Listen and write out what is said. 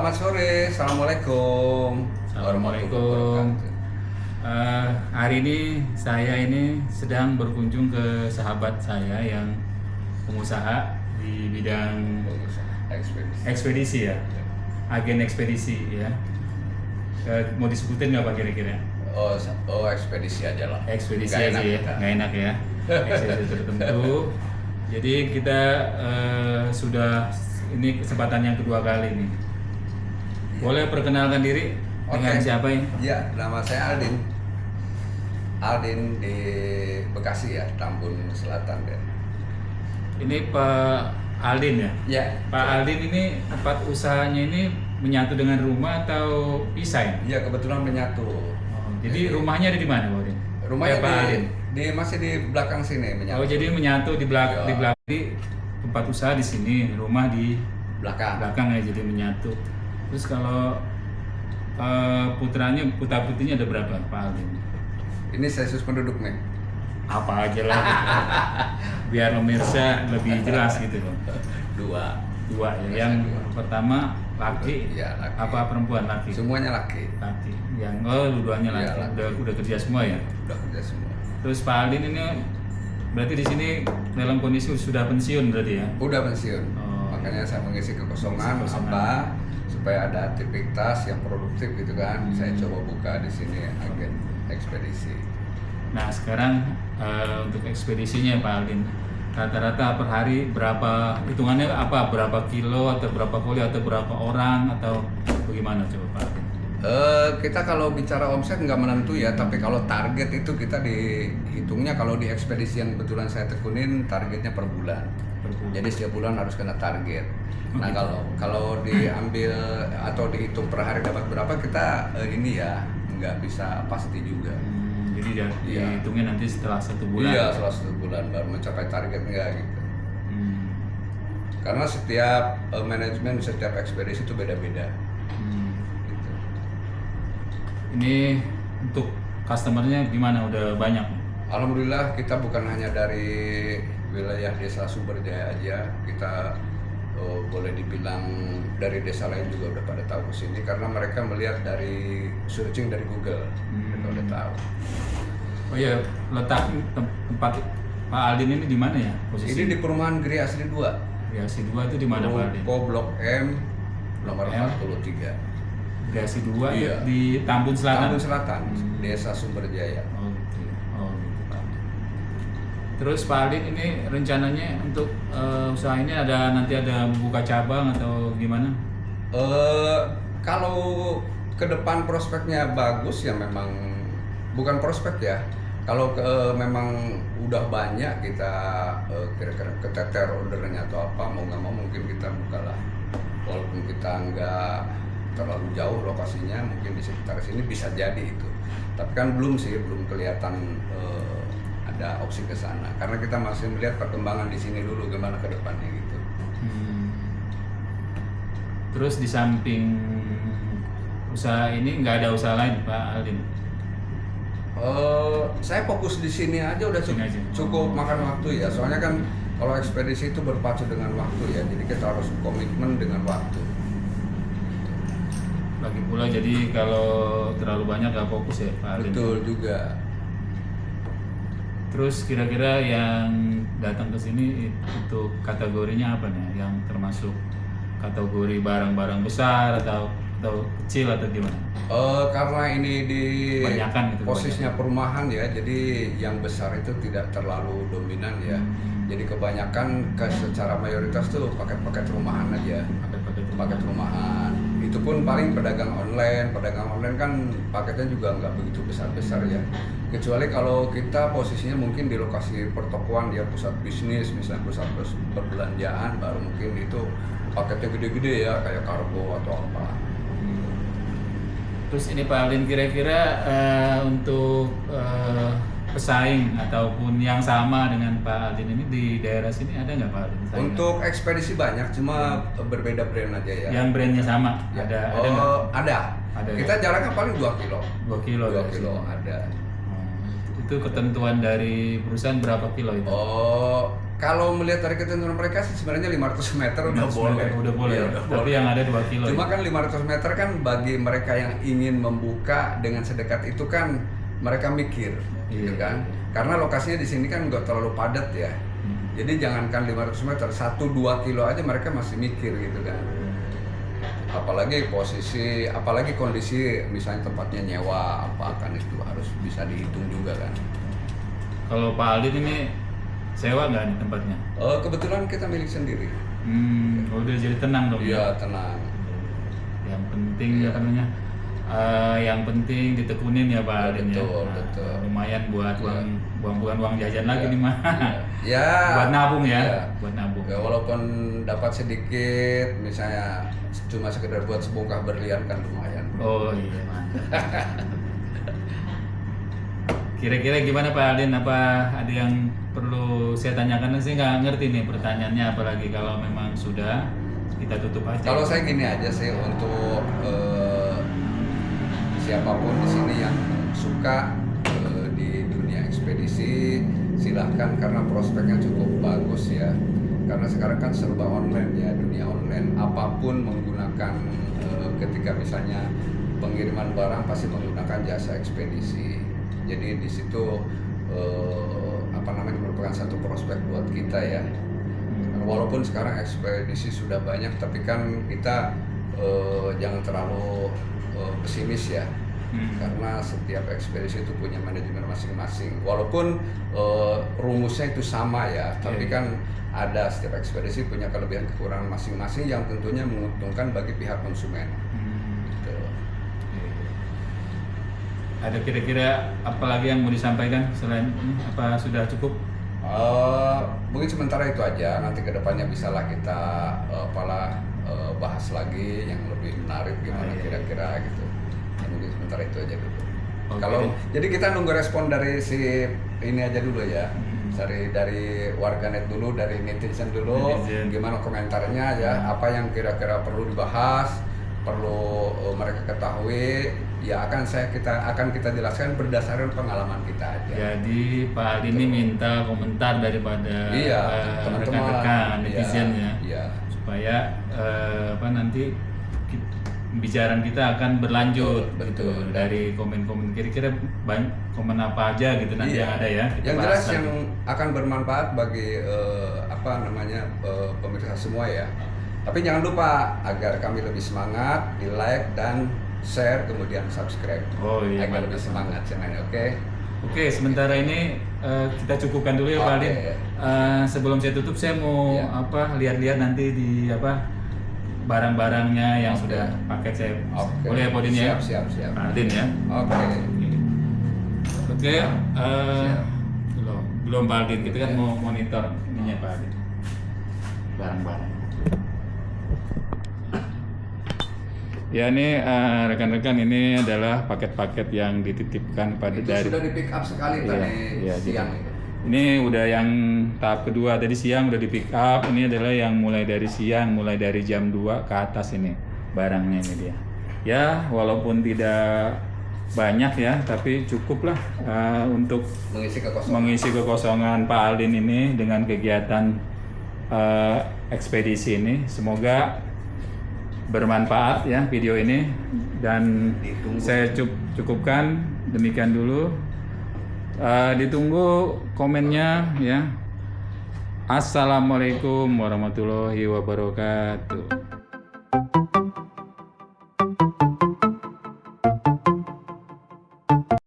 Selamat sore, Assalamualaikum. Assalamualaikum. Hari ini saya sedang berkunjung ke sahabat saya yang pengusaha di bidang ekspedisi ya, agen ekspedisi ya. Mau disebutin nggak Pak kira-kira? Oh, ekspedisi aja lah. Ekspedisi Nggak aja enak ya, kita. nggak enak ya. Ekspedisi tertentu. Jadi kita sudah ini kesempatan yang kedua kali nih. Boleh perkenalkan diri dengan Oke. siapa ini? Ya, nama saya Aldin. Aldin di Bekasi ya, Tambun Selatan ya. Ini Pak Aldin ya? Ya. Pak Aldin ini tempat usahanya ini menyatu dengan rumah atau pisah ya? Iya, kebetulan menyatu. Jadi rumahnya ada di mana Pak Aldin? Rumahnya Pak Aldin. masih di belakang sini menyatu. Oh jadi menyatu di belakang Ya. di belakang di tempat usaha di sini, rumah di belakang. belakang ya jadi menyatu. Terus kalau putranya putra-putrinya ada berapa Pak Aldin? Ini sensus penduduk nih. Apa aja lah gitu. Biar pemirsa lebih jelas gitu loh. Dua ya. Yang pertama laki, Ya, laki. apa perempuan laki? Semuanya laki. Laki. Yang dua-duanya Iya, laki. laki. Udah kerja semua ya. Udah kerja semua. Terus Pak Aldin ini berarti di sini dalam kondisi sudah pensiun berarti ya? Udah pensiun. Oh. Makanya saya mengisi kekosongan Mengisi kekosongan. apa supaya ada aktivitas yang produktif gitu kan. Saya coba buka di sini agen ekspedisi. Nah sekarang untuk ekspedisinya Pak Aldin rata-rata per hari berapa hitungannya apa berapa kilo atau berapa koli atau berapa orang atau bagaimana coba Pak Aldin? Kita kalau bicara omset nggak menentu ya, tapi kalau target itu kita dihitungnya kalau di ekspedisi yang kebetulan saya tekunin targetnya per bulan. Per bulan. Jadi setiap bulan harus kena target. Oh, Nah gitu. kalau diambil atau dihitung per hari dapat berapa kita ini ya nggak bisa pasti juga. Jadi ya Iya. dihitungnya nanti setelah 1 bulan. Iya, setelah 1 bulan baru mencapai target nggak gitu. Hmm. Karena setiap manajemen setiap ekspedisi itu beda-beda. Hmm. Gitu. Ini untuk customernya gimana? Udah banyak? Alhamdulillah kita bukan hanya dari wilayah desa Sumberjaya aja, kita boleh dibilang dari desa lain juga udah pada tahu kesini karena mereka melihat dari searching dari Google, mereka udah tahu. Oh iya, letak tempat Pak Aldin ini di mana ya posisi? Ini di perumahan Geri Asri 2, Ya, si 2 itu di mana Pak Aldin? Ruko Blok M nomor M. 43. Gasi 2 Iya. di Tambun Selatan. Tambun Selatan, desa Sumberjaya. Oh gitu. Oh gitu Pak. Terus Pak Aldin ini rencananya untuk usaha ini nanti ada membuka cabang atau gimana? Kalau ke depan prospeknya bagus ya memang bukan prospek ya. Kalau memang udah banyak kita kira-kira keteter ordernya atau apa mau nggak mau mungkin kita buka lah. Walaupun kita nggak terlalu jauh lokasinya mungkin di sekitar sini bisa jadi itu. Tapi kan belum kelihatan ada opsi ke sana karena kita masih melihat perkembangan di sini dulu gimana ke depannya gitu. Terus di samping usaha ini nggak ada usaha lain Pak Aldin? Saya fokus di sini aja udah Sini aja. cukup makan waktu ya. Soalnya kan kalau ekspedisi itu berpacu dengan waktu ya. Jadi kita harus komitmen dengan waktu. Lagi pula jadi kalau terlalu banyak nggak fokus ya Pak Aldin? Betul juga. Terus kira-kira yang datang ke sini itu kategorinya apa nih? Yang termasuk kategori barang-barang besar atau kecil atau gimana? Karena ini di Kebanyakan gitu, posisinya perumahan ya. Jadi yang besar itu tidak terlalu dominan ya. Jadi kebanyakan secara mayoritas tuh paket-paket rumahan aja. Paket rumahan. Itu pun paling pedagang online kan paketnya juga nggak begitu besar-besar ya. Kecuali kalau kita posisinya mungkin di lokasi pertokoan ya, pusat bisnis misalnya pusat perbelanjaan baru mungkin itu paketnya gede-gede ya kayak kargo atau apa. Terus ini Pak Aldin kira-kira untuk pesaing ataupun yang sama dengan Pak Aldin ini di daerah sini ada nggak Pak Aldin? Saingan? Untuk ekspedisi banyak, cuma berbeda brand aja ya. Yang brandnya sama? Ya. Ada nggak? Ada. Ada, Kita jaraknya paling 2 kilo. 2 kilo. 2 dari kilo sini. ada. Oh, gitu. itu ketentuan dari perusahaan berapa kilo itu? Oh, kalau melihat dari ketentuan mereka sih sebenarnya 500 meter udah 500 boleh. meter udah boleh. Iya, Ya? udah Tapi boleh. yang ada 2 kilo. Cuma ya? kan 500 meter kan bagi mereka yang ingin membuka dengan sedekat itu kan mereka mikir, gitu Iya. kan? Karena lokasinya di sini kan nggak terlalu padat ya. Jadi jangankan 500 meter, 1-2 kilo aja mereka masih mikir gitu kan. Apalagi kondisi misalnya tempatnya nyewa apa kan itu harus bisa dihitung juga kan. Kalau Pak Aldin ini sewa nggak nih tempatnya? Kebetulan kita milik sendiri. Udah jadi tenang dong. Iya, tenang. Yang penting Iya. apa namanya? Yang penting ditekunin ya Pak Aldin ya. Betul, betul. Lumayan buat Iya. buang uang jajan lagi Iya. nih mah. Ya. Buat nabung ya. Iya. Buat nabung. Ya, walaupun dapat sedikit, misalnya cuma sekedar buat sebongkah berlian kan lumayan. Oh iya mantap. Kira-kira gimana Pak Aldin? Apa ada yang perlu saya tanyakan? Saya nggak ngerti nih pertanyaannya, apalagi kalau memang sudah kita tutup aja. Kalau saya gini aja sih untuk siapapun di sini yang suka di dunia ekspedisi, silahkan karena prospeknya cukup bagus ya. Karena sekarang kan serba online ya, dunia online. Apapun menggunakan ketika misalnya pengiriman barang pasti menggunakan jasa ekspedisi. Jadi di situ merupakan satu prospek buat kita ya. Walaupun sekarang ekspedisi sudah banyak, tapi kan kita jangan terlalu pesimis ya. Karena setiap ekspedisi itu punya manajemen masing-masing. Walaupun rumusnya itu sama ya, tapi kan ada setiap ekspedisi punya kelebihan kekurangan masing-masing yang tentunya menguntungkan bagi pihak konsumen. Gitu. Ada kira-kira apa lagi yang mau disampaikan selain ini? Apa sudah cukup? Mungkin sementara itu aja. Nanti kedepannya bisalah kita bahas lagi yang lebih menarik gimana kira-kira gitu. Ya, mungkin sementara itu aja dulu. Oke. Jadi kita nunggu respon dari si ini aja dulu ya. Dari warganet dulu, dari netizen dulu, Netizen. gimana komentarnya ya, apa yang kira-kira perlu dibahas, perlu mereka ketahui, ya akan kita jelaskan berdasarkan pengalaman kita aja. Jadi Pak Aldin ini minta komentar daripada Iya, teman-teman. rekan-rekan netizen ya, Iya. supaya nanti pembicaraan kita akan berlanjut Betul. gitu. Dari komen-komen kira-kira banyak komen apa aja gitu nanti Iya. yang ada ya. Kita Yang bahas jelas lagi. yang akan bermanfaat bagi pemirsa semua ya. Tapi jangan lupa agar kami lebih semangat, di like dan share kemudian subscribe. Oh iya, Agar mantap, lebih semangat channelnya, oke? Oke, sementara ini kita cukupkan dulu ya Pak Oke. Aldin. Sebelum saya tutup, saya mau Iya. lihat-lihat nanti di barang-barangnya yang Oke. sudah paket saya. Oke. Boleh ya Pak Aldin ya? Siap. Pak Aldin ya. Oke. Oke, belum Pak Aldin. Kita kan Ya. mau monitor ininya Pak Aldin. Barang-barang. Ya ini rekan-rekan, ini adalah paket-paket yang dititipkan pada Itu dari. sudah di pick up sekali Iya, tadi iya, siang jadi itu. ini udah yang tahap kedua, tadi siang udah di pick up. Ini adalah yang mulai dari siang, mulai dari jam 2 ke atas ini barangnya ini dia. Ya walaupun tidak banyak ya, tapi cukup lah untuk mengisi kekosongan Pak Aldin ini dengan kegiatan ekspedisi ini. Semoga bermanfaat ya video ini, dan saya cukupkan demikian dulu. Ditunggu komennya ya. Assalamualaikum warahmatullahi wabarakatuh.